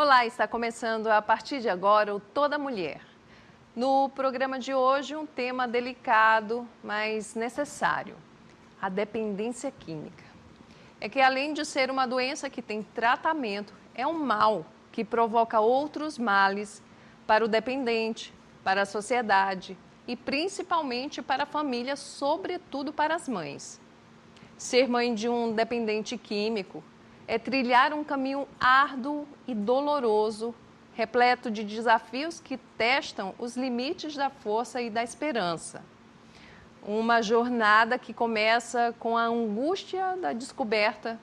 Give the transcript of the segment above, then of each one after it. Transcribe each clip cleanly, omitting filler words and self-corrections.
Olá, está começando a partir de agora o Toda Mulher. No programa de hoje, um tema delicado, mas necessário: a dependência química. É que além de ser uma doença que tem tratamento, é um mal que provoca outros males para o dependente, para a sociedade e principalmente para a família, sobretudo para as mães. Ser mãe de um dependente químico é trilhar um caminho árduo e doloroso, repleto de desafios que testam os limites da força e da esperança. Uma jornada que começa com a angústia da descoberta,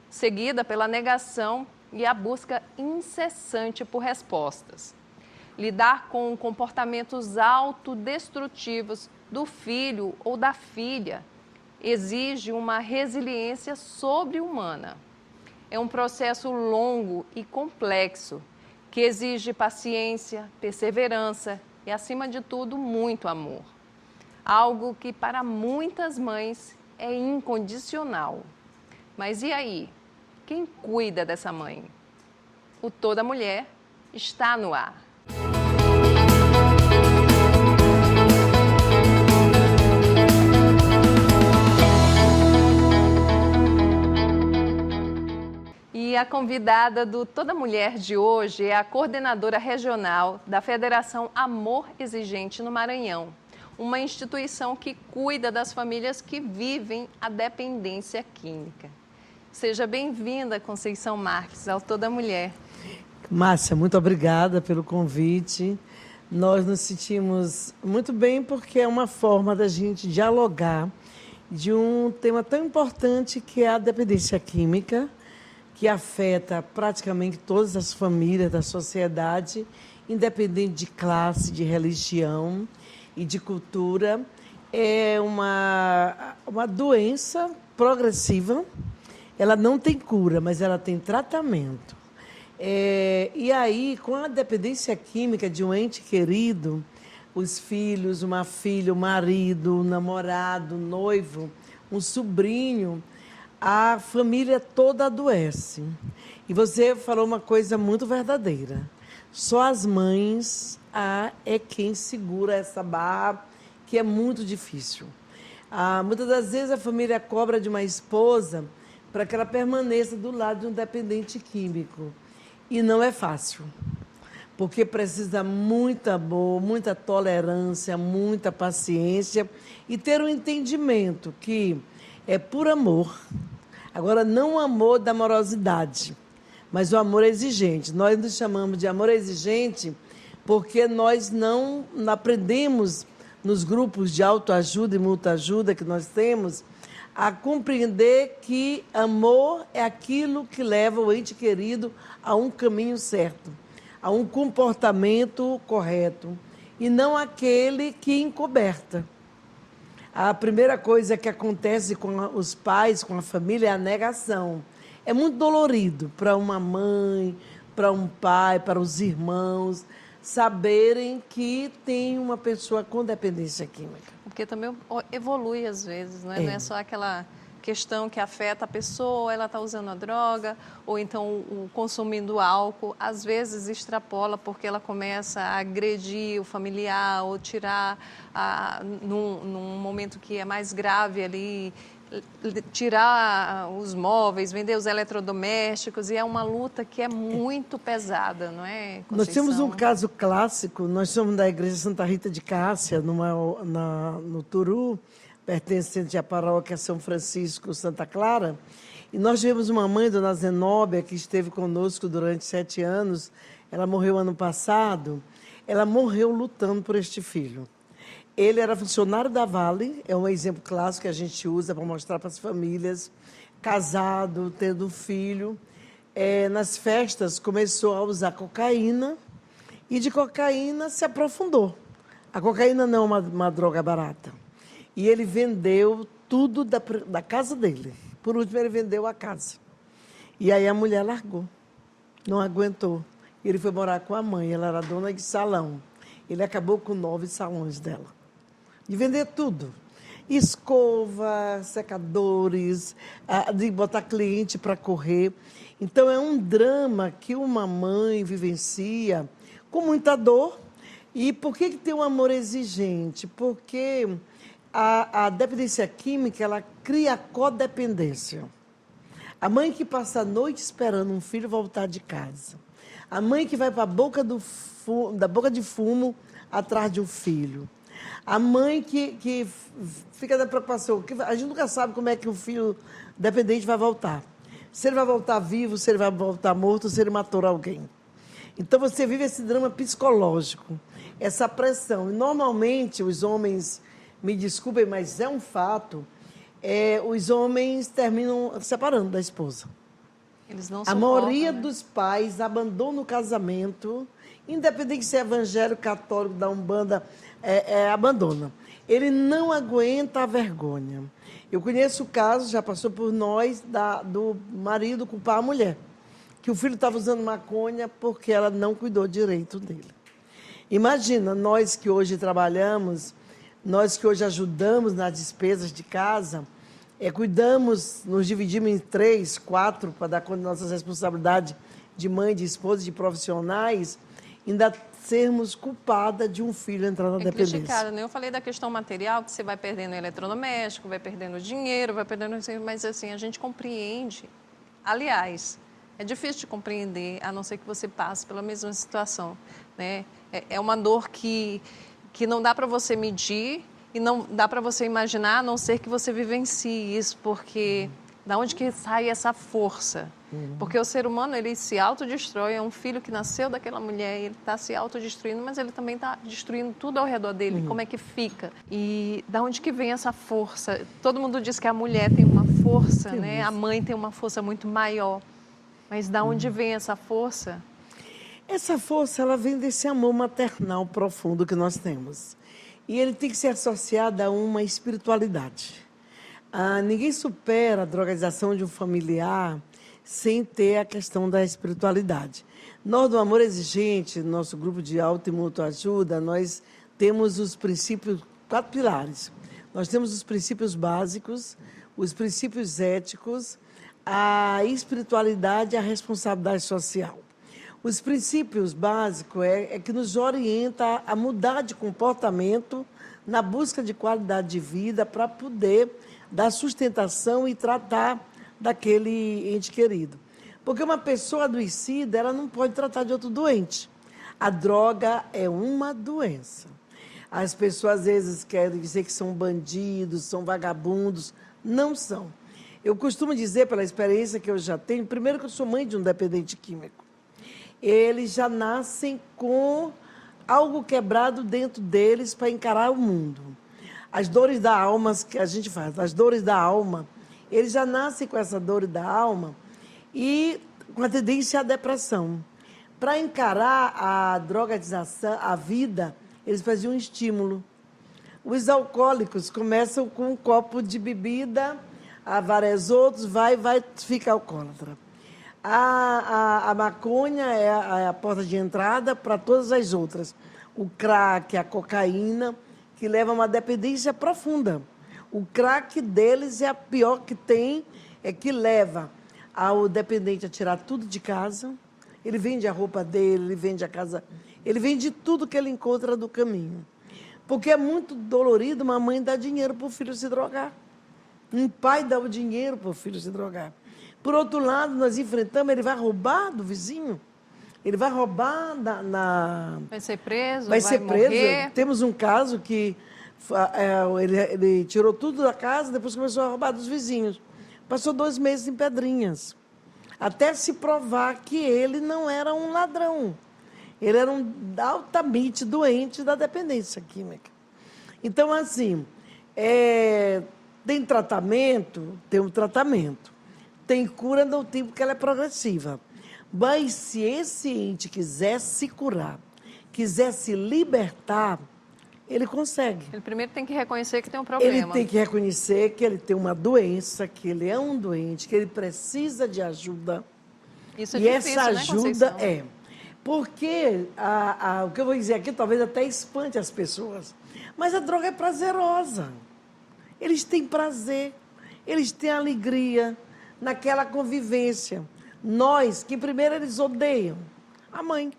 seguida pela negação e a busca incessante por respostas. Lidar com comportamentos autodestrutivos do filho ou da filha exige uma resiliência sobre-humana. É um processo longo e complexo que exige paciência, perseverança e, acima de tudo, muito amor. Algo que para muitas mães é incondicional. Mas e aí? Quem cuida dessa mãe? O Toda Mulher está no ar. E a convidada do Toda Mulher de hoje é a coordenadora regional da Federação Amor Exigente no Maranhão, uma instituição que cuida das famílias que vivem a dependência química. Seja bem-vinda, Conceição Marques, ao Toda Mulher. Márcia, muito obrigada pelo convite. Nós nos sentimos muito bem porque é uma forma da gente dialogar de um tema tão importante que é a dependência química, que afeta praticamente todas as famílias da sociedade, independente de classe, de religião e de cultura. É uma doença progressiva, ela não tem cura, mas ela tem tratamento. E aí, com a dependência química de um ente querido, os filhos, uma filha, o marido, o namorado, o noivo, um sobrinho, a família toda adoece. E você falou uma coisa muito verdadeira. Só as mães é quem segura essa barra, que é muito difícil. Muitas das vezes a família cobra de uma esposa para que ela permaneça do lado de um dependente químico. E não é fácil, porque precisa muito amor, muita tolerância, muita paciência e ter um entendimento que é por amor. Agora, não o amor da amorosidade, mas o amor exigente. Nós nos chamamos de amor exigente porque nós não aprendemos nos grupos de autoajuda e multiajuda que nós temos a compreender que amor é aquilo que leva o ente querido a um caminho certo, a um comportamento correto, e não aquele que encoberta. A primeira coisa que acontece com os pais, com a família, é a negação. É muito dolorido para uma mãe, para um pai, para os irmãos, saberem que tem uma pessoa com dependência química. Porque também evolui às vezes, não é só aquela questão que afeta a pessoa, ela está usando a droga, ou então consumindo álcool, às vezes extrapola porque ela começa a agredir o familiar ou tirar, num momento que é mais grave ali, tirar os móveis, vender os eletrodomésticos, e é uma luta que é muito pesada, não é, Conceição? Nós temos um caso clássico, nós somos da Igreja Santa Rita de Cássia, no Turu, pertencente à paróquia São Francisco, Santa Clara, e nós tivemos uma mãe, dona Zenóbia, que esteve conosco durante 7 anos, ela morreu ano passado, ela morreu lutando por este filho. Ele era funcionário da Vale, é um exemplo clássico que a gente usa para mostrar para as famílias, casado, tendo filho. Nas festas começou a usar cocaína e de cocaína se aprofundou. A cocaína não é uma droga barata. E ele vendeu tudo da casa dele. Por último, ele vendeu a casa. E aí a mulher largou, não aguentou. Ele foi morar com a mãe, ela era dona de salão. Ele acabou com 9 salões dela. De vender tudo. escova, secadores, de botar cliente para correr. Então, é um drama que uma mãe vivencia com muita dor. E por que tem um amor exigente? Porque a dependência química, ela cria a codependência. A mãe que passa a noite esperando um filho voltar de casa. A mãe que vai para a boca da boca de fumo atrás de um filho. A mãe que fica da preocupação. Que a gente nunca sabe como é que o filho dependente vai voltar. Se ele vai voltar vivo, se ele vai voltar morto, se ele matou alguém. Então, você vive esse drama psicológico, essa pressão. E, normalmente, os homens, me desculpem, mas é um fato, os homens terminam se separando da esposa. Eles não A suportam, maioria né? dos pais abandona o casamento, independente se é evangélico, católico, da Umbanda, abandona. Ele não aguenta a vergonha. Eu conheço o caso, já passou por nós, do marido culpar a mulher, que o filho estava usando maconha porque ela não cuidou direito dele. Imagina, nós que hoje trabalhamos, nós que hoje ajudamos nas despesas de casa, cuidamos, nos dividimos em 3, 4, para dar conta de nossas responsabilidades de mãe, de esposa, de profissionais, ainda sermos culpadas de um filho entrar na dependência. Criticada, né? Eu falei da questão material, que você vai perdendo eletrodoméstico, vai perdendo dinheiro, vai perdendo... Mas, assim, a gente compreende. Aliás, é difícil de compreender, a não ser que você passe pela mesma situação, né? É uma dor que não dá para você medir e não dá para você imaginar, a não ser que você vivencie isso, porque da onde que sai essa força? Porque o ser humano, ele se autodestrói, é um filho que nasceu daquela mulher, ele está se autodestruindo, mas ele também está destruindo tudo ao redor dele, como é que fica? E da onde que vem essa força? Todo mundo diz que a mulher tem uma força, né? A mãe tem uma força muito maior, mas da onde vem essa força? Essa força, ela vem desse amor maternal profundo que nós temos. E ele tem que ser associado a uma espiritualidade. Ninguém supera a drogadização de um familiar sem ter a questão da espiritualidade. Nós, do Amor Exigente, nosso grupo de auto e mútua ajuda, nós temos os princípios, 4 pilares. Nós temos os princípios básicos, os princípios éticos, a espiritualidade e a responsabilidade social. Os princípios básicos é que nos orienta a mudar de comportamento na busca de qualidade de vida para poder dar sustentação e tratar daquele ente querido. Porque uma pessoa adoecida, ela não pode tratar de outro doente. A droga é uma doença. As pessoas, às vezes, querem dizer que são bandidos, são vagabundos. Não são. Eu costumo dizer, pela experiência que eu já tenho, primeiro que eu sou mãe de um dependente químico. Eles já nascem com algo quebrado dentro deles para encarar o mundo. As dores da alma que a gente faz, as dores da alma, eles já nascem com essa dor da alma e com a tendência à depressão. Para encarar a drogadização, a vida, eles faziam um estímulo. Os alcoólicos começam com um copo de bebida, a vários outros, fica alcoólatra. A maconha é a porta de entrada para todas as outras. O crack, a cocaína, que leva a uma dependência profunda. O crack deles é a pior que tem, é que leva ao dependente a tirar tudo de casa. Ele vende a roupa dele, ele vende a casa, ele vende tudo que ele encontra do caminho. Porque é muito dolorido uma mãe dar dinheiro para o filho se drogar. Um pai dá o dinheiro para o filho se drogar. Por outro lado, nós enfrentamos, ele vai roubar do vizinho, ele vai roubar Vai ser preso, vai ser preso. Morrer. Temos um caso que ele tirou tudo da casa, depois começou a roubar dos vizinhos. Passou 2 meses em Pedrinhas, até se provar que ele não era um ladrão. Ele era um altamente doente da dependência química. Então, assim, tem tratamento? Tem um tratamento. Tem cura do tipo que ela é progressiva. Mas se esse ente quiser se curar, quiser se libertar, ele consegue. Ele primeiro tem que reconhecer que tem um problema. Ele tem que reconhecer que ele tem uma doença, que ele é um doente, que ele precisa de ajuda. Isso é e difícil, essa né, ajuda Conceição? Porque o que eu vou dizer aqui talvez até espante as pessoas. Mas a droga é prazerosa. Eles têm prazer, eles têm alegria naquela convivência. Nós, que primeiro eles odeiam, a mãe,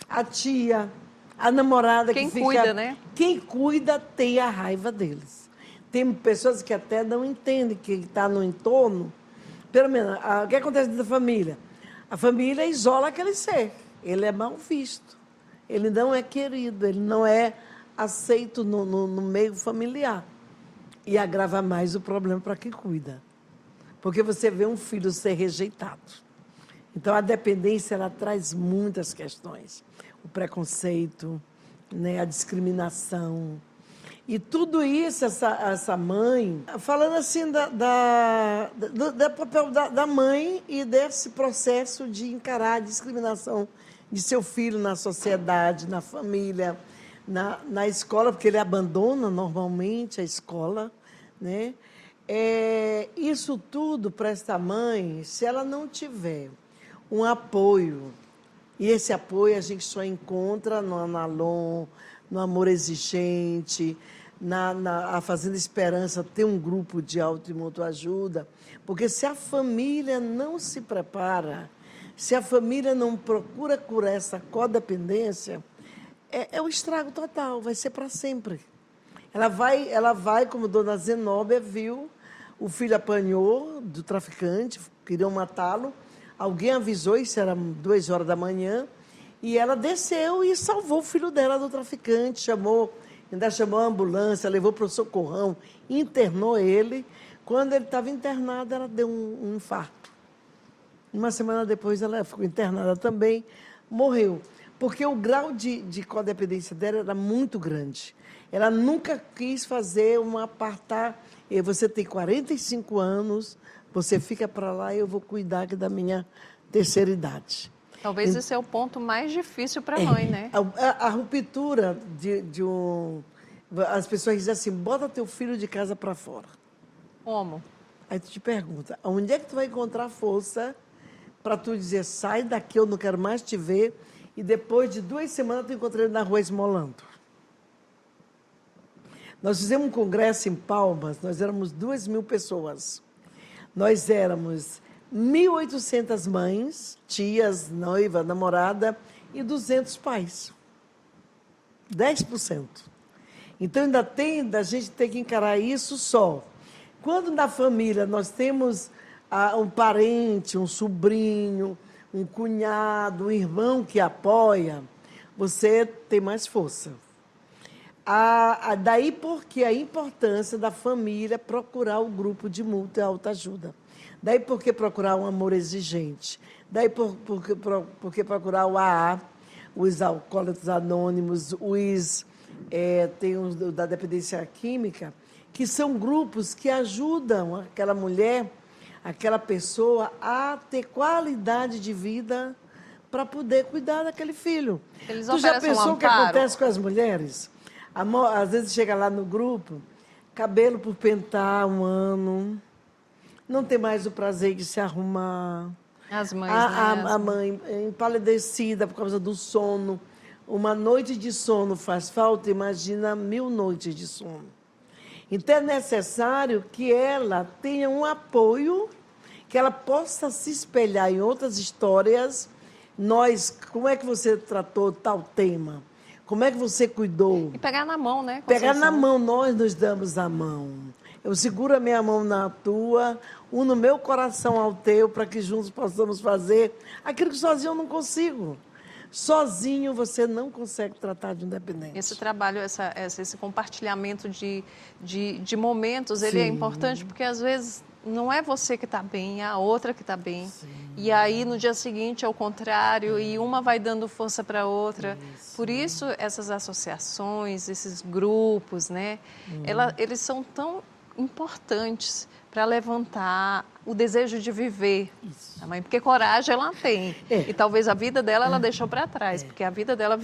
a tia, a namorada Quem que fica... cuida, né? Quem cuida tem a raiva deles. Tem pessoas que até não entendem que está no entorno. Pelo menos, o que acontece dentro da família? A família isola aquele ser. Ele é mal visto. Ele não é querido, ele não é aceito no meio familiar. E agrava mais o problema para quem cuida. Porque você vê um filho ser rejeitado. Então, a dependência, ela traz muitas questões. O preconceito, né, a discriminação. E tudo isso, essa mãe... Falando assim do papel da mãe e desse processo de encarar a discriminação de seu filho na sociedade, na família, na escola, porque ele abandona normalmente a escola, né? Isso tudo para essa mãe, se ela não tiver um apoio, e esse apoio a gente só encontra no Analon, no Amor Exigente, a Fazenda Esperança, ter um grupo de auto e mútua ajuda, porque se a família não se prepara, se a família não procura curar essa codependência, é um estrago total, vai ser para sempre. Ela vai, como Dona Zenóbia viu, o filho apanhou do traficante, queriam matá-lo, alguém avisou, isso era 2 horas da manhã, e ela desceu e salvou o filho dela do traficante, ainda chamou a ambulância, levou para o socorrão, internou ele. Quando ele estava internado, ela deu um infarto. Uma semana depois, ela ficou internada também, morreu. Porque o grau de codependência dela era muito grande. Ela nunca quis fazer um apartar. Você tem 45 anos, você fica para lá e eu vou cuidar aqui da minha terceira idade. Talvez esse é o ponto mais difícil para a mãe, né? A ruptura de um... As pessoas dizem assim, bota teu filho de casa para fora. Como? Aí tu te pergunta, onde é que tu vai encontrar força para tu dizer, sai daqui, eu não quero mais te ver, e depois de 2 semanas tu encontrei ele na rua esmolando. Nós fizemos um congresso em Palmas, nós éramos 2.000 pessoas. Nós éramos 1.800 mães, tias, noiva, namorada, e 200 pais. 10%. Então, a gente tem que encarar isso só. Quando na família nós temos um parente, um sobrinho, um cunhado, um irmão que apoia, você tem mais força. Daí porque a importância da família procurar o grupo de mútua e autoajuda. Daí porque procurar um amor exigente. Daí porque procurar o AA, os alcoólatras anônimos, tem os da dependência química, que são grupos que ajudam aquela mulher, aquela pessoa a ter qualidade de vida para poder cuidar daquele filho. Eles Tu já pensou o que amparo? acontece com as mulheres? Às vezes chega lá no grupo, cabelo por pentar 1 ano, não tem mais o prazer de se arrumar. As mães, A mãe empalidecida por causa do sono. Uma noite de sono faz falta, imagina 1000 noites de sono. Então é necessário que ela tenha um apoio, que ela possa se espelhar em outras histórias. Como é que você tratou tal tema? Como é que você cuidou? E pegar na mão, né? Pegar na mão, nós nos damos a mão. Eu seguro a minha mão na tua, uno meu coração ao teu, para que juntos possamos fazer aquilo que sozinho eu não consigo. Sozinho você não consegue tratar de um dependente. Esse trabalho, esse compartilhamento de momentos, ele é importante porque às vezes não é você que está bem, é a outra que está bem. Sim. E aí no dia seguinte é o contrário e uma vai dando força para a outra. Isso. Por isso essas associações, esses grupos, né? Eles são tão importantes para levantar o desejo de viver. Isso. A mãe, porque coragem ela tem. E talvez a vida dela ela deixou para trás, porque a vida dela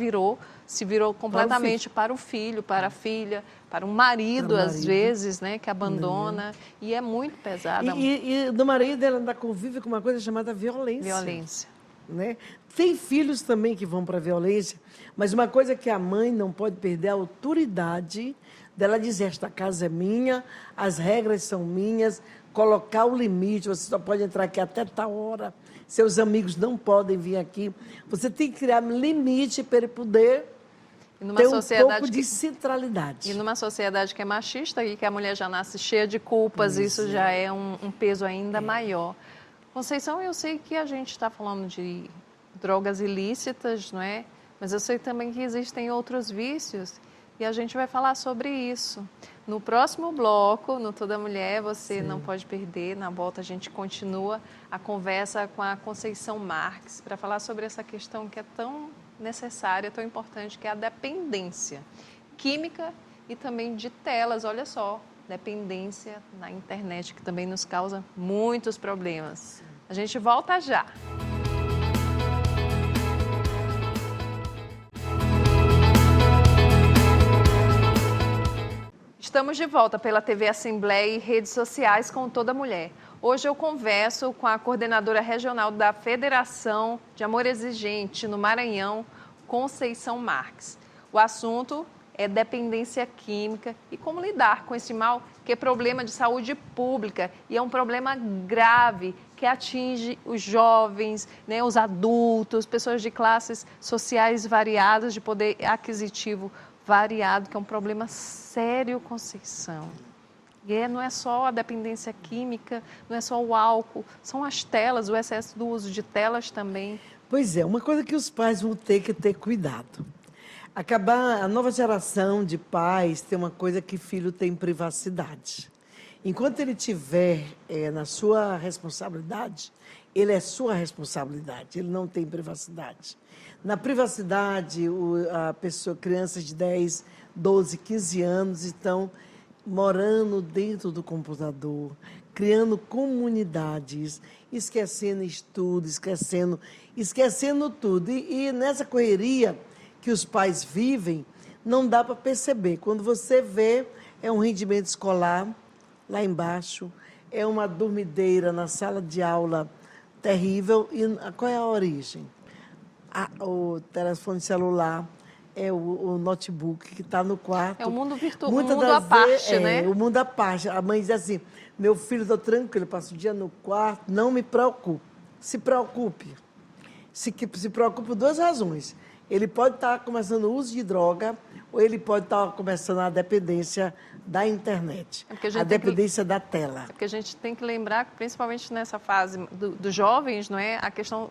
se virou completamente para o filho, para a filha, para um marido, às vezes, né, que abandona. E é muito pesada. E do marido ela ainda convive com uma coisa chamada violência. Violência. né? Tem filhos também que vão para a violência, mas uma coisa que a mãe não pode perder é a autoridade dela dizer, esta casa é minha, as regras são minhas, colocar o limite, você só pode entrar aqui até tal hora, seus amigos não podem vir aqui. Você tem que criar limite para ele poder ter um pouco de centralidade. E numa sociedade que é machista e que a mulher já nasce cheia de culpas, isso já é um peso ainda maior. Conceição, eu sei que a gente está falando de drogas ilícitas, não é? Mas eu sei também que existem outros vícios e a gente vai falar sobre isso. No próximo bloco, no Toda Mulher, você não pode perder. Na volta a gente continua a conversa com a Conceição Marques para falar sobre essa questão que é tão necessária, tão importante, que é a dependência química e também de telas. Olha só, dependência na internet, que também nos causa muitos problemas. A gente volta já. Estamos de volta pela TV Assembleia e redes sociais com Toda Mulher. Hoje eu converso com a coordenadora regional da Federação de Amor Exigente no Maranhão, Conceição Marques. O assunto é dependência química e como lidar com esse mal, que é problema de saúde pública e é um problema grave que atinge os jovens, né, os adultos, pessoas de classes sociais variadas, de poder aquisitivo variado, que é um problema sério, Conceição. E não é só a dependência química, não é só o álcool, são as telas, o excesso do uso de telas também. Pois é, uma coisa que os pais vão ter que ter cuidado. A nova geração de pais tem uma coisa que filho tem privacidade. Enquanto ele tiver na sua responsabilidade, ele é sua responsabilidade, ele não tem privacidade. Na privacidade, crianças de 10, 12, 15 anos estão morando dentro do computador, criando comunidades, esquecendo estudo, esquecendo tudo. E nessa correria que os pais vivem, não dá para perceber. Quando você vê, é um rendimento escolar lá embaixo, é uma dormideira na sala de aula terrível. E qual é a origem? O telefone celular, é o notebook que está no quarto. É o mundo virtual, o mundo à parte, né? O mundo à parte. A mãe diz assim, meu filho está tranquilo, passa o dia no quarto, não me preocupe. Se preocupe. Se preocupe por duas razões. Ele pode estar começando o uso de droga ou ele pode estar começando a dependência da internet, a dependência da tela. Porque a gente tem que lembrar, principalmente nessa fase dos jovens, não é? A questão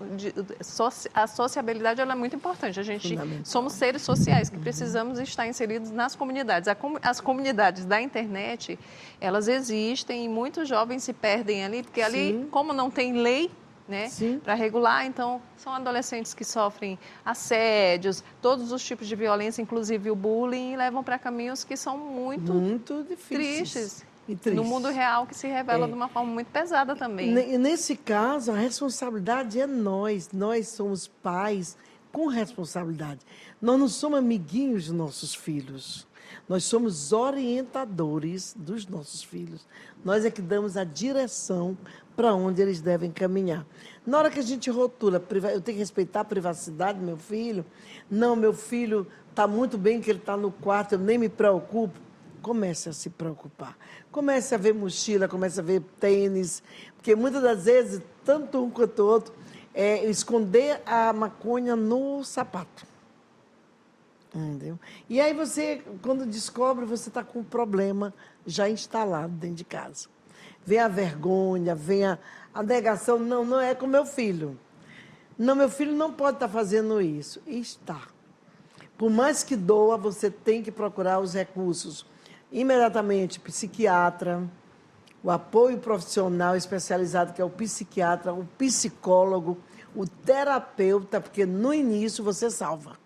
a sociabilidade ela é muito importante. A gente somos seres sociais que precisamos estar inseridos nas comunidades. As comunidades da internet, elas existem e muitos jovens se perdem ali, porque ali, como não tem lei, né, para regular, então são adolescentes que sofrem assédios, todos os tipos de violência, inclusive o bullying, e levam para caminhos que são muito difíceis tristes no mundo real, que se revela de uma forma muito pesada também. E nesse caso, a responsabilidade é nós somos pais com responsabilidade. Nós não somos amiguinhos dos nossos filhos. Nós somos orientadores dos nossos filhos. Nós é que damos a direção para onde eles devem caminhar. Na hora que a gente rotula, eu tenho que respeitar a privacidade do meu filho. Não, meu filho está muito bem que ele está no quarto, eu nem me preocupo. Comece a se preocupar. Comece a ver mochila, comece a ver tênis. Porque muitas das vezes, tanto um quanto o outro, esconder a maconha no sapato. Entendeu? E aí você, quando descobre, você está com um problema já instalado dentro de casa. Vem a vergonha, vem a negação. Não é com meu filho. Não, meu filho não pode estar fazendo isso. E está. Por mais que doa, você tem que procurar os recursos. Imediatamente, psiquiatra, o apoio profissional especializado, que é o psiquiatra, o psicólogo, o terapeuta, porque no início você salva.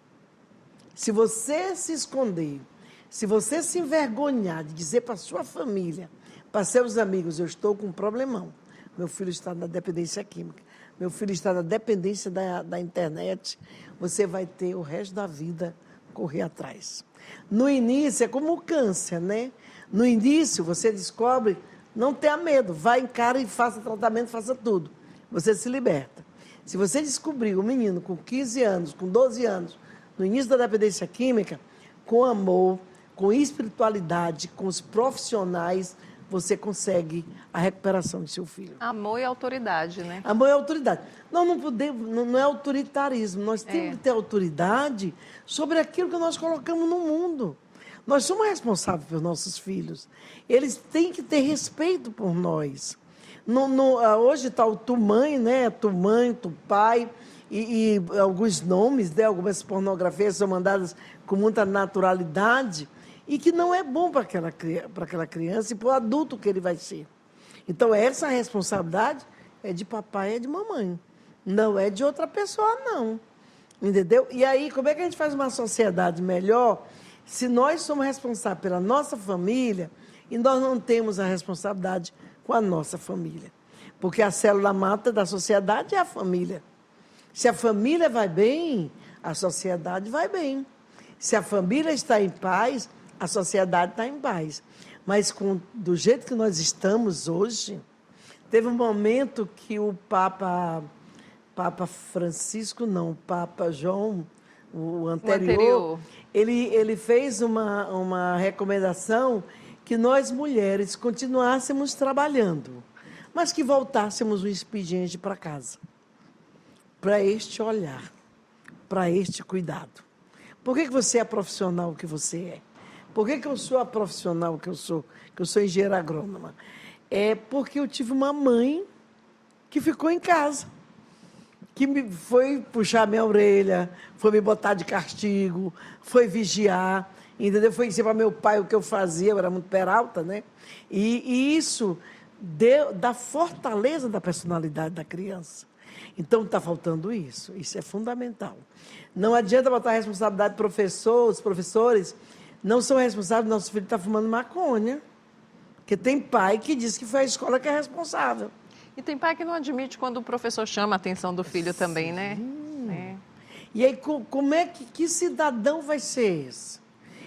Se você se esconder, se você se envergonhar de dizer para a sua família, para seus amigos, eu estou com um problemão, meu filho está na dependência química, meu filho está na dependência da internet, você vai ter o resto da vida correr atrás. No início, é como o câncer, né? No início, você descobre, não tenha medo, vá, encara e faça tratamento, faça tudo. Você se liberta. Se você descobrir um menino com 15 anos, com 12 anos, no início da dependência química, com amor, com espiritualidade, com os profissionais, você consegue a recuperação de seu filho. Amor e autoridade, né? Amor e autoridade. Nós não podemos, não é autoritarismo, nós temos que ter autoridade sobre aquilo que nós colocamos no mundo. Nós somos responsáveis pelos nossos filhos. Eles têm que ter respeito por nós. Hoje está o tu mãe, né? Tu mãe, tu pai, e alguns nomes, né? Algumas pornografias são mandadas com muita naturalidade e que não é bom para aquela criança e para o adulto que ele vai ser. Então, essa responsabilidade é de papai e é de mamãe. Não é de outra pessoa, não. Entendeu? E aí, como é que a gente faz uma sociedade melhor se nós somos responsáveis pela nossa família e nós não temos a responsabilidade com a nossa família? Porque a célula mata da sociedade é a família. Se a família vai bem, a sociedade vai bem. Se a família está em paz, a sociedade está em paz. Mas do jeito que nós estamos hoje, teve um momento que o Papa Francisco, não, o Papa João, o anterior. Ele fez uma recomendação que nós mulheres continuássemos trabalhando, mas que voltássemos o expediente para casa, para este olhar, para este cuidado. Por que você é a profissional que você é? Por que eu sou a profissional que eu sou engenheira agrônoma? É porque eu tive uma mãe que ficou em casa, que foi puxar minha orelha, foi me botar de castigo, foi vigiar, entendeu? Foi ensinar para meu pai o que eu fazia, eu era muito peralta, né? E isso dá fortaleza da personalidade da criança. Então, está faltando isso é fundamental. Não adianta botar a responsabilidade do professor, os professores não são responsáveis, nosso filho está fumando maconha, porque tem pai que diz que foi a escola que é responsável. E tem pai que não admite quando o professor chama a atenção do filho também, né? E aí, como é que cidadão vai ser esse?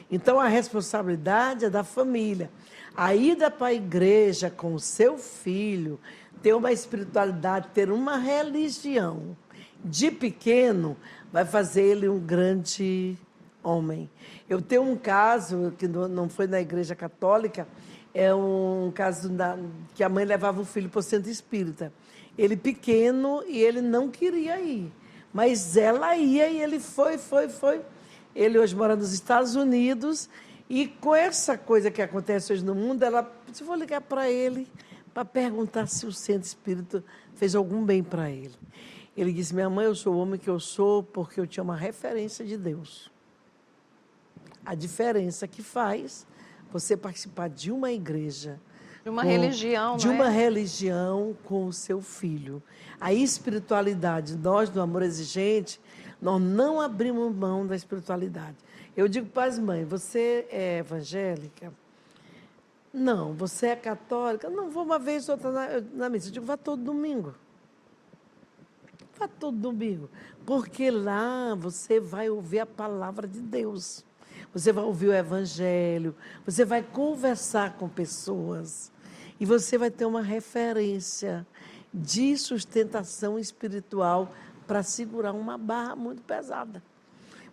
Então, a responsabilidade é da família. A ida para a igreja com o seu filho, ter uma espiritualidade, ter uma religião de pequeno, vai fazer ele um grande homem. Eu tenho um caso, que não foi na igreja católica, é um caso que a mãe levava o filho para o centro espírita. Ele pequeno e ele não queria ir, mas ela ia e ele foi. Ele hoje mora nos Estados Unidos e com essa coisa que acontece hoje no mundo, ela disse, vou ligar para ele para perguntar se o centro espírita fez algum bem para ele. Ele disse, minha mãe, eu sou o homem que eu sou porque eu tinha uma referência de Deus. A diferença que faz você participar de uma igreja, de uma religião, de uma religião com o seu filho. A espiritualidade, nós do Amor Exigente, nós não abrimos mão da espiritualidade. Eu digo para as mães, você é evangélica? Não. Você é católica? Não, vou uma vez ou outra na missa. Eu digo, vá todo domingo. Vá todo domingo. Porque lá você vai ouvir a palavra de Deus. Você vai ouvir o evangelho, você vai conversar com pessoas e você vai ter uma referência de sustentação espiritual para segurar uma barra muito pesada.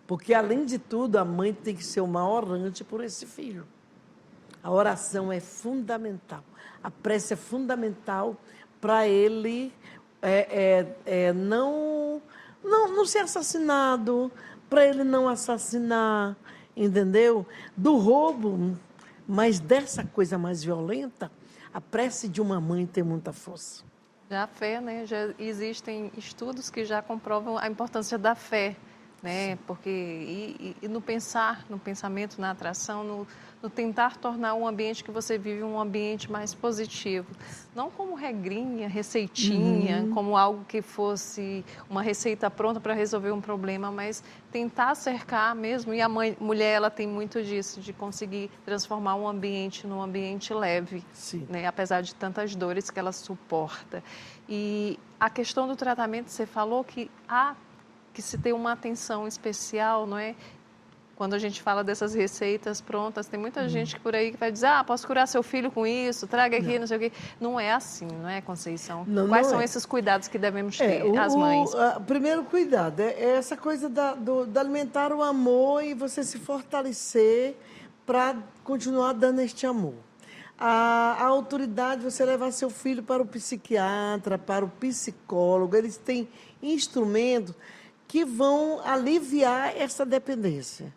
Porque, além de tudo, a mãe tem que ser uma orante por esse filho. A oração é fundamental, a prece é fundamental para ele não ser assassinado, para ele não assassinar, entendeu? Do roubo, mas dessa coisa mais violenta, a prece de uma mãe tem muita força. Já a fé, né? Já existem estudos que já comprovam a importância da fé, né? Porque no pensar, no pensamento, na atração, no tentar tornar um ambiente que você vive um ambiente mais positivo. Não como regrinha, receitinha, como algo que fosse uma receita pronta para resolver um problema, mas tentar cercar mesmo. E a mulher, ela tem muito disso, de conseguir transformar um ambiente num ambiente leve, né? Apesar de tantas dores que ela suporta. E a questão do tratamento, você falou que se tem uma atenção especial, não é? Quando a gente fala dessas receitas prontas, tem muita gente que por aí que vai dizer, posso curar seu filho com isso, traga aqui, não sei o quê. Não é assim, não é, Conceição? Não, Quais não são é. esses cuidados que devemos ter, as mães? O primeiro cuidado é essa coisa da alimentar o amor e você se fortalecer para continuar dando este amor. A autoridade, você levar seu filho para o psiquiatra, para o psicólogo, eles têm instrumentos que vão aliviar essa dependência.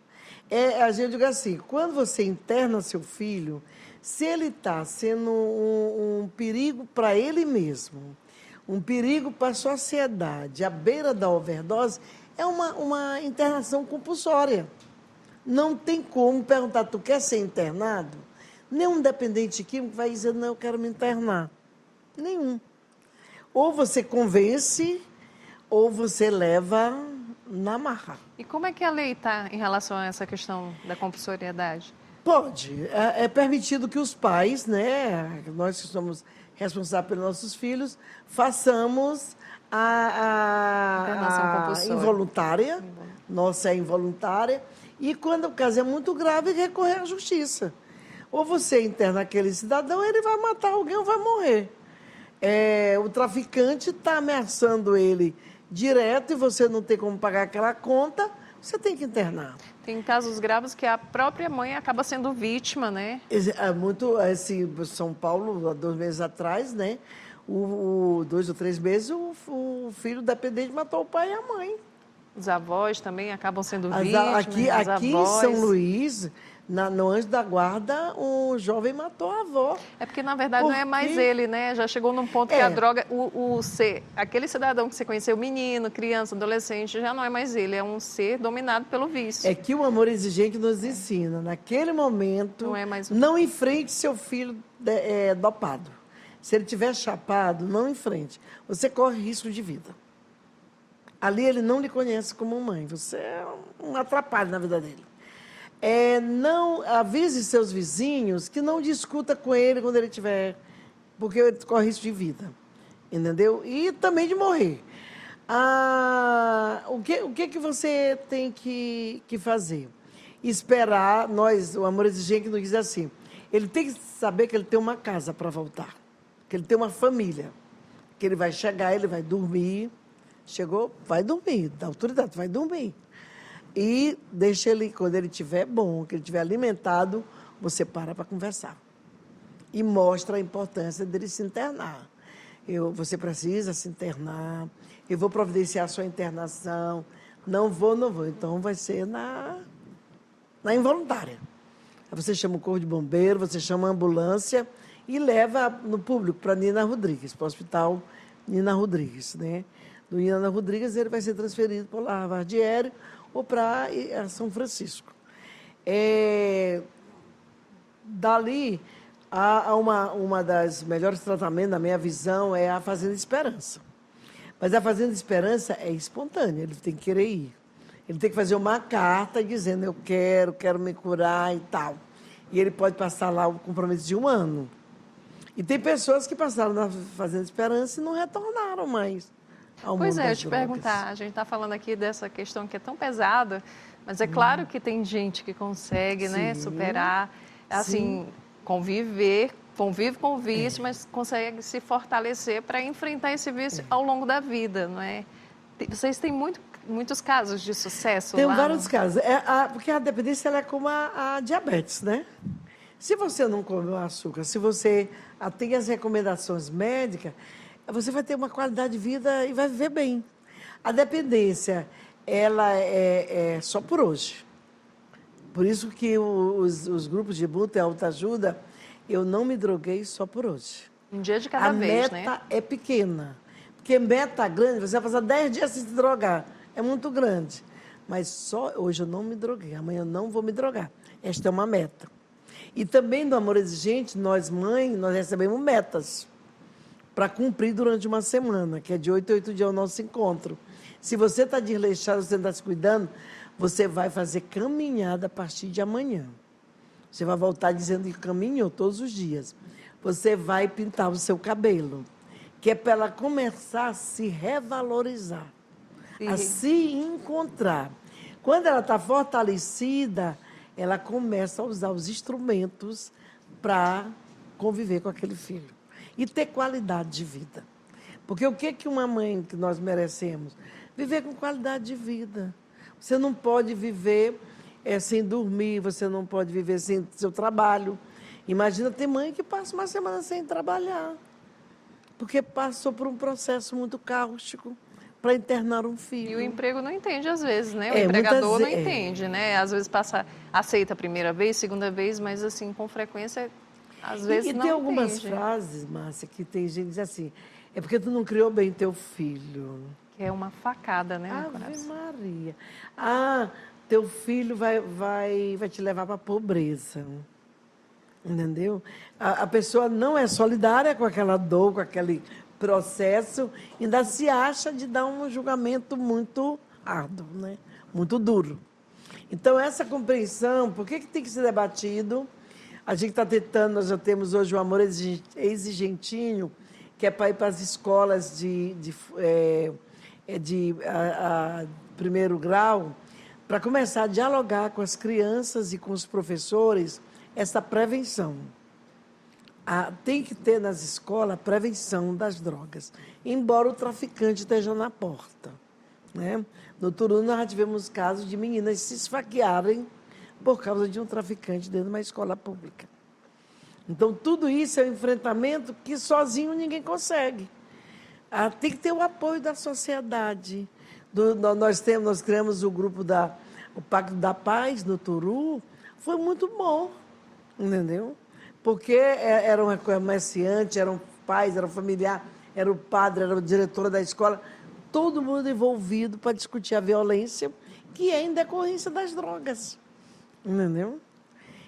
A gente diz assim, quando você interna seu filho, se ele está sendo um perigo para ele mesmo, um perigo para a sociedade, à beira da overdose, é uma internação compulsória. Não tem como perguntar, tu quer ser internado? Nenhum dependente químico vai dizer, não, eu quero me internar. Nenhum. Ou você convence, ou você leva na marra. E como é que a lei está em relação a essa questão da compulsoriedade? Pode. É permitido que os pais, né, nós que somos responsáveis pelos nossos filhos, façamos Internação a compulsória. involuntária. Nossa é involuntária. E quando o caso é muito grave, recorrer à justiça. Ou você interna aquele cidadão, ele vai matar alguém ou vai morrer. O traficante está ameaçando ele direto e você não tem como pagar aquela conta, você tem que internar. Tem casos graves que a própria mãe acaba sendo vítima, né? São Paulo, há 2 meses atrás, né? 2 ou 3 meses, o filho dependente matou o pai e a mãe. Os avós também acabam sendo vítimas. Aqui em São Luís, no Anjo da Guarda, um jovem matou a avó. É porque, na verdade, não é mais ele, né? Já chegou num ponto que a droga, aquele cidadão que você conheceu, menino, criança, adolescente, já não é mais ele, é um ser dominado pelo vício. É que o amor exigente nos ensina. Naquele momento, não enfrente seu filho dopado. Se ele estiver chapado, não enfrente. Você corre risco de vida. Ali ele não lhe conhece como mãe. Você é um atrapalho na vida dele. Não avise seus vizinhos que não discuta com ele quando ele tiver, porque ele corre risco de vida, entendeu? E também de morrer. O que você tem que fazer? Esperar, o amor exigente nos diz assim, ele tem que saber que ele tem uma casa para voltar, que ele tem uma família, que ele vai chegar, ele vai dormir, chegou, vai dormir, da autoridade, vai dormir. E deixa ele, quando ele estiver bom, que ele estiver alimentado, você para conversar. E mostra a importância dele se internar. Você precisa se internar, eu vou providenciar a sua internação. Não vou. Então, vai ser na involuntária. Aí você chama o corpo de bombeiro, você chama a ambulância e leva no público para Nina Rodrigues, para o hospital Nina Rodrigues, né? Do Nina Rodrigues, ele vai ser transferido para o Lavardieri ou para São Francisco. Dali, uma das melhores tratamentos, na minha visão, é a Fazenda Esperança. Mas a Fazenda Esperança é espontânea, ele tem que querer ir. Ele tem que fazer uma carta dizendo, eu quero me curar e tal. E ele pode passar lá o compromisso de 1 ano. E tem pessoas que passaram na Fazenda Esperança e não retornaram mais. Pois é, eu te perguntar, a gente está falando aqui dessa questão que é tão pesada, mas é claro que tem gente que consegue, né, superar, assim, convive com o vício, mas consegue se fortalecer para enfrentar esse vício ao longo da vida, não é? Vocês têm muitos casos de sucesso lá? Tem vários casos, porque a dependência ela é como a diabetes, né? Se você não come o açúcar, se você atende às recomendações médicas, você vai ter uma qualidade de vida e vai viver bem. A dependência, ela é só por hoje. Por isso que os grupos de luta e autoajuda, eu não me droguei só por hoje. Um dia de cada vez, né? A meta é pequena. Porque meta grande, você vai passar 10 dias sem se drogar. É muito grande. Mas só hoje eu não me droguei, amanhã eu não vou me drogar. Esta é uma meta. E também no Amor Exigente, nós mães, nós recebemos metas para cumprir durante uma semana, que é de 8 a 8 dias o nosso encontro. Se você está desleixado, você está se cuidando, você vai fazer caminhada a partir de amanhã. Você vai voltar dizendo que caminhou todos os dias. Você vai pintar o seu cabelo, que é para ela começar a se revalorizar, a se encontrar. Quando ela está fortalecida, ela começa a usar os instrumentos para conviver com aquele filho e ter qualidade de vida. Porque o que uma mãe que nós merecemos? Viver com qualidade de vida. Você não pode viver sem dormir, você não pode viver sem seu trabalho. Imagina ter mãe que passa uma semana sem trabalhar, porque passou por um processo muito cáustico para internar um filho. E o emprego não entende às vezes, né? O empregador não entende, né? Às vezes aceita a primeira vez, segunda vez, mas assim, com frequência, às vezes não entende. E tem algumas frases, Márcia, que tem gente que diz assim, é porque tu não criou bem teu filho. Que é uma facada, né, no coração. Ave Maria. Ah, teu filho vai te levar para a pobreza. Entendeu? A pessoa não é solidária com aquela dor, com aquele processo, ainda se acha de dar um julgamento muito árduo, né? Muito duro. Então, essa compreensão, por que tem que ser debatido? A gente está tentando, nós já temos hoje o Amor Exigentinho, que é para ir para as escolas de primeiro grau, para começar a dialogar com as crianças e com os professores essa prevenção. Tem que ter nas escolas a prevenção das drogas, embora o traficante esteja na porta, né? No Turu, nós já tivemos casos de meninas se esfaquearem por causa de um traficante dentro de uma escola pública. Então, tudo isso é um enfrentamento que sozinho ninguém consegue. Tem que ter o apoio da sociedade. Nós criamos o grupo o Pacto da Paz no Turu, foi muito bom, entendeu? Porque era uma comerciante, eram pais, era familiar, era o padre, era a diretora da escola, todo mundo envolvido para discutir a violência, que é em decorrência das drogas, entendeu?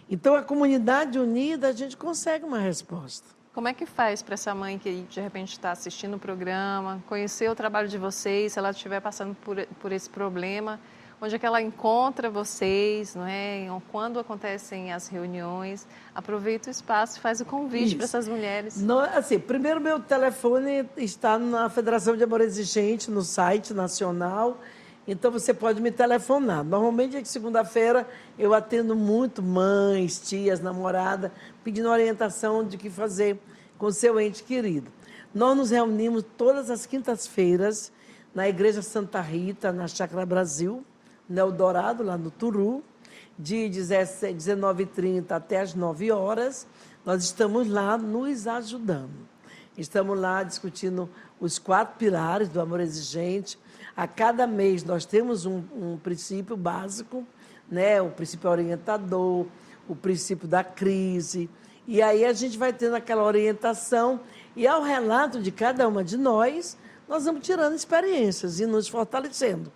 Então, a comunidade unida, a gente consegue uma resposta. Como é que faz para essa mãe que, de repente, está assistindo o programa, conhecer o trabalho de vocês, se ela estiver passando por esse problema, onde é que ela encontra vocês, não é? Quando acontecem as reuniões, aproveita o espaço e faz o convite para essas mulheres. Assim, primeiro, meu telefone está na Federação de Amor Exigente, no site nacional, então você pode me telefonar. Normalmente, de segunda-feira, eu atendo muito mães, tias, namorada, pedindo orientação de que fazer com o seu ente querido. Nós nos reunimos todas as quintas-feiras na Igreja Santa Rita, na Chácara Brasil, no Eldorado, lá no Turu, de 19h30 até as 9 horas. Nós estamos lá nos ajudando. Estamos lá discutindo os 4 pilares do amor exigente. A cada mês nós temos um princípio básico, né? O princípio orientador, o princípio da crise. E aí a gente vai tendo aquela orientação e ao relato de cada uma de nós vamos tirando experiências e nos fortalecendo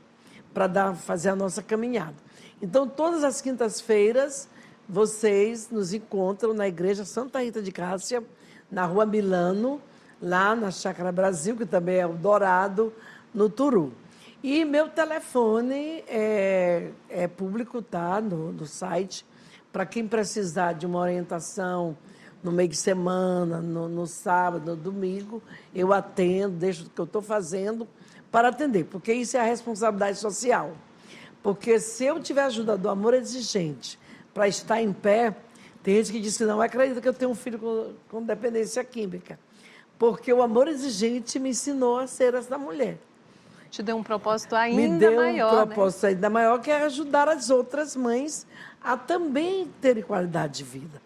para fazer a nossa caminhada. Então, todas as quintas-feiras, vocês nos encontram na Igreja Santa Rita de Cássia, na Rua Milano, lá na Chácara Brasil, que também é o Dourado, no Turu. E meu telefone é público, tá? No site, para quem precisar de uma orientação no meio de semana, no sábado, no domingo, eu atendo, deixo o que eu estou fazendo para atender, porque isso é a responsabilidade social. Porque se eu tiver ajuda do amor exigente para estar em pé, tem gente que diz que não acredita que eu tenho um filho com dependência química. Porque o amor exigente me ensinou a ser essa mulher. Te deu um propósito ainda maior, me deu um propósito ainda maior, que é ajudar as outras mães a também terem qualidade de vida.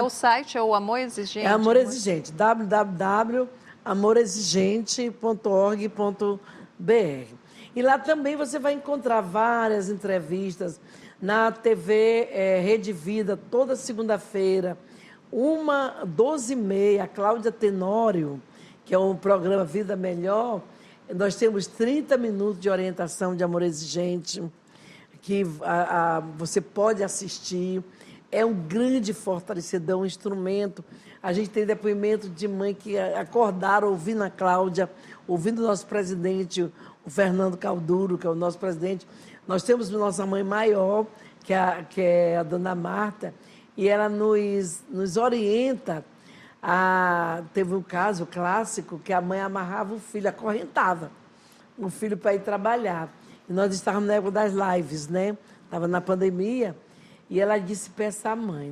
O site é o Amor Exigente? É Amor Exigente, www.amorexigente.org.br. E lá também você vai encontrar várias entrevistas na TV Rede Vida, toda segunda-feira, 12h30, a Cláudia Tenório, que é um programa Vida Melhor. Nós temos 30 minutos de orientação de amor exigente, que você pode assistir. É um grande fortalecedor, um instrumento. A gente tem depoimento de mãe que acordaram ouvindo a Cláudia, ouvindo o nosso presidente, o Fernando Calduro, que é o nosso presidente. Nós temos nossa mãe maior, que é a dona Marta, e ela nos orienta. Teve um caso clássico que a mãe amarrava o filho, acorrentava o filho para ir trabalhar. E nós estávamos na época das lives, né? Estava na pandemia. E ela disse para essa mãe,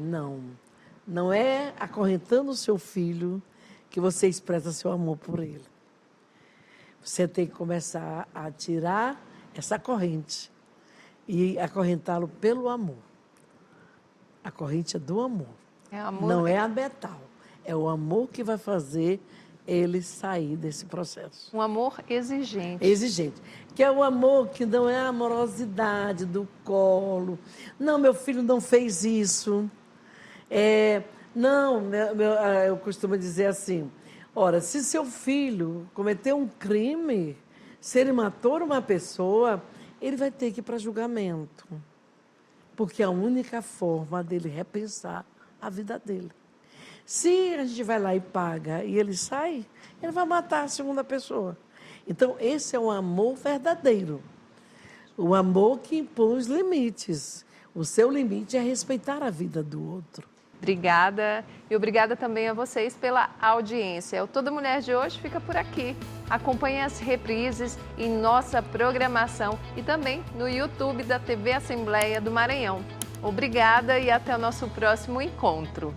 não é acorrentando o seu filho que você expressa seu amor por ele. Você tem que começar a tirar essa corrente e acorrentá-lo pelo amor. A corrente é do amor. Não é a metal. É o amor que vai fazer ele sair desse processo. Um amor exigente. Exigente. Que é o amor que não é a amorosidade do colo. Não, meu filho não fez isso. Eu costumo dizer assim, ora, se seu filho cometeu um crime, se ele matou uma pessoa, ele vai ter que ir para julgamento. Porque é a única forma dele repensar a vida dele. Se a gente vai lá e paga e ele sai, ele vai matar a segunda pessoa. Então, esse é o amor verdadeiro. O amor que impõe os limites. O seu limite é respeitar a vida do outro. Obrigada. E obrigada também a vocês pela audiência. O Toda Mulher de hoje fica por aqui. Acompanhe as reprises em nossa programação e também no YouTube da TV Assembleia do Maranhão. Obrigada e até o nosso próximo encontro.